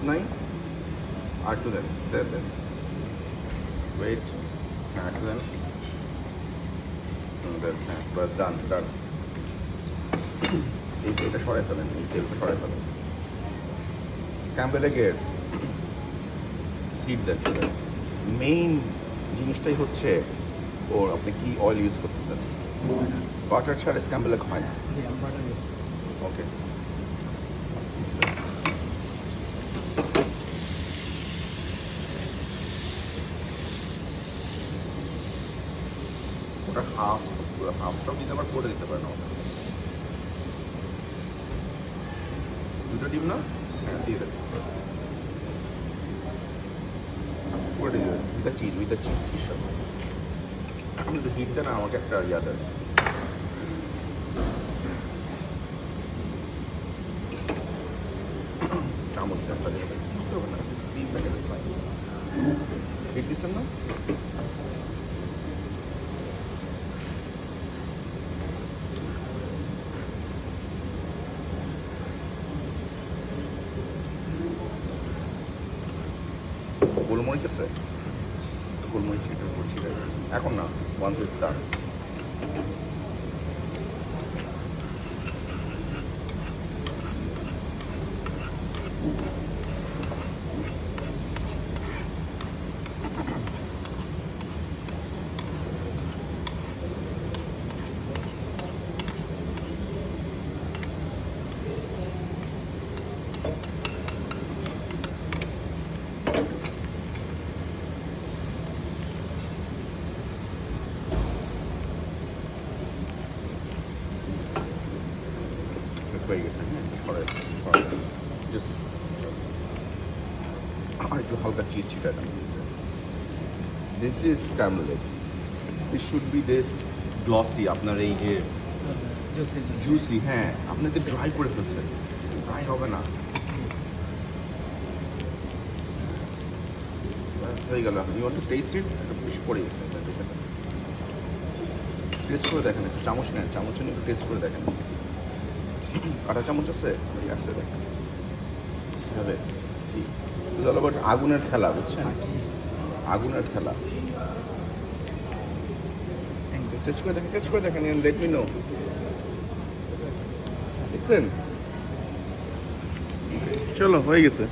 নাই আর একটু দেন দেন দেন ওয়েট হ্যাঁ একটু দেন দেন হ্যাঁ বাস ডান ডান এটা সরাই ফেলেন এই তেলটা সরাই ফেলেন স্ক্যাম্বেল এগের হিট দেন চলে মেইন জিনিসটাই হচ্ছে ওর আপনি কি অয়েল ইউজ করতেছেন বাটার ছাড়া স্ক্যাম্বেল এগ হয় না জি আমি বাটার ইউজ ওকে ওটা হাফটাও দিতে আবার করে দিতে পারেন ওটা দুটো ডিম না হ্যাঁ দিয়ে দেবেন করে দিয়ে দেবেন উইথ দ্য চিজ চিজ সব কিন্তু হিট দেন আমাকে একটা ইয়া দেন চামচ দেন তাহলে বুঝতে হবে না ডিম প্যাকেটের সাইজ হিট দিচ্ছেন না গোলমরিচ আছে গোলমরিচ এটা করছি এখন না ওয়ান্স ইটস ডান হয়ে গেছে হ্যাঁ সরাই জাস্ট আর একটু হালকা চিজ ছিটা দেন this is scrambled egg this should be this glossy আপনার এই যে জুসি হ্যাঁ আপনি তো ড্রাই করে ফেলছেন ড্রাই হবে না হয়ে গেল ইউ ওয়ান্ট টু টেস্ট ইট একটু বেশি পড়ে গেছে টেস্ট করে দেখেন একটু চামচ নেন চামচ নিয়ে একটু টেস্ট করে দেখেন কাঁটা চামচ আছে আছে দেখেন হবে সি অল অ্যাবাউট আগুনের খেলা বুঝছেন আগুনের খেলা টেস্ট করে দেখেন লেট মি নো দেখছেন চলো হয়ে গেছে